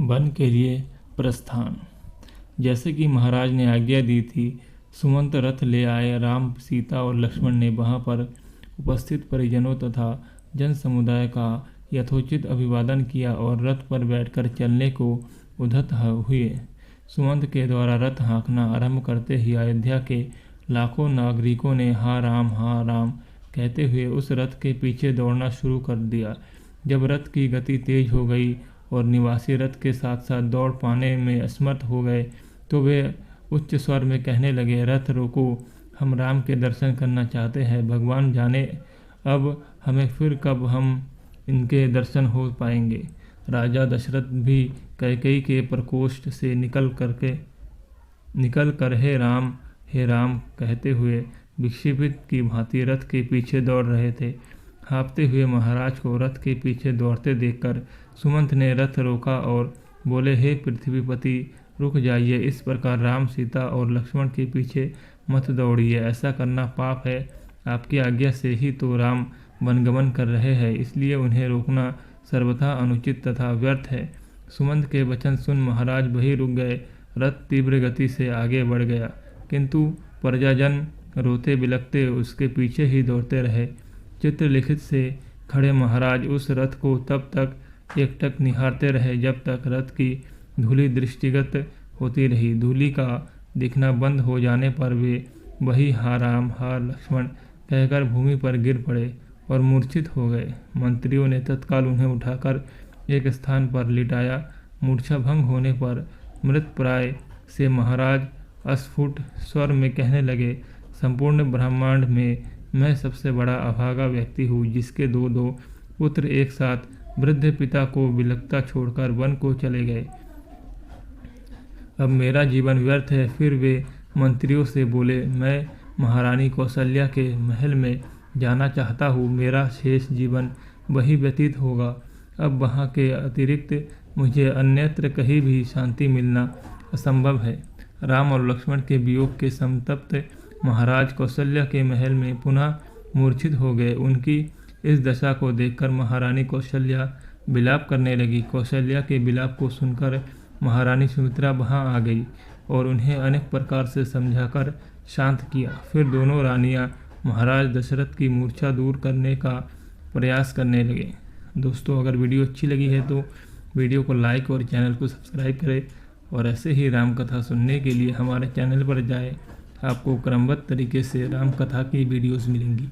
One के लिए प्रस्थान। जैसे कि महाराज ने आज्ञा दी थी, सुमंत रथ ले आए। राम, सीता और लक्ष्मण ने वहां पर उपस्थित परिजनों तथा जन समुदाय का यथोचित अभिवादन किया और रथ पर बैठकर चलने को उद्यत हुए। सुमंत के द्वारा रथ हाँकना आरंभ करते ही अयोध्या के लाखों नागरिकों ने हा राम कहते हुए उस रथ के पीछे दौड़ना शुरू कर दिया। जब रथ की गति तेज हो गई और निवासी रथ के साथ साथ दौड़ पाने में असमर्थ हो गए तो वे उच्च स्वर में कहने लगे, रथ रोको, हम राम के दर्शन करना चाहते हैं। भगवान जाने अब हमें फिर कब हम इनके दर्शन हो पाएंगे। राजा दशरथ भी कैकेयी के प्रकोष्ठ से निकल कर हे राम कहते हुए विक्षेपित की भांति रथ के पीछे दौड़ रहे थे। हाँफते हुए महाराज को रथ के पीछे दौड़ते देखकर सुमंत ने रथ रोका और बोले, हे पृथ्वीपति, रुक जाइए। इस प्रकार राम, सीता और लक्ष्मण के पीछे मत दौड़िए, ऐसा करना पाप है। आपकी आज्ञा से ही तो राम वनगमन कर रहे हैं, इसलिए उन्हें रोकना सर्वथा अनुचित तथा व्यर्थ है। सुमंत के वचन सुन महाराज वहीं रुक गए। रथ तीव्र गति से आगे बढ़ गया, किंतु प्रजाजन रोते बिलखते उसके पीछे ही दौड़ते रहे। चित्रलिखित से खड़े महाराज उस रथ को तब तक एकटक निहारते रहे जब तक रथ की धूलि दृष्टिगत होती रही। धूलि का दिखना बंद हो जाने पर वे वही हा राम हा लक्ष्मण कहकर भूमि पर गिर पड़े और मूर्छित हो गए। मंत्रियों ने तत्काल उन्हें उठाकर एक स्थान पर लिटाया। मूर्छा भंग होने पर मृतप्राय से महाराज अस्फुट स्वर में कहने लगे, संपूर्ण ब्रह्मांड में मैं सबसे बड़ा अभागा व्यक्ति हूँ, जिसके दो पुत्र एक साथ वृद्ध पिता को बिलखता छोड़कर वन को चले गए। अब मेरा जीवन व्यर्थ है। फिर वे मंत्रियों से बोले, मैं महारानी कौशल्या के महल में जाना चाहता हूँ। मेरा शेष जीवन वही व्यतीत होगा। अब वहाँ के अतिरिक्त मुझे अन्यत्र कहीं भी शांति मिलना असंभव है। राम और लक्ष्मण के वियोग के संतप्त महाराज कौशल्या के महल में पुनः मूर्छित हो गए। उनकी इस दशा को देखकर महारानी कौशल्या विलाप करने लगी। कौशल्या के विलाप को सुनकर महारानी सुमित्रा वहां आ गई और उन्हें अनेक प्रकार से समझाकर शांत किया। फिर दोनों रानियां महाराज दशरथ की मूर्छा दूर करने का प्रयास करने लगे। दोस्तों, अगर वीडियो अच्छी लगी है तो वीडियो को लाइक और चैनल को सब्सक्राइब करें और ऐसे ही राम कथा सुनने के लिए हमारे चैनल पर जाएं। आपको क्रमबद्ध तरीके से राम कथा की वीडियोस मिलेंगी।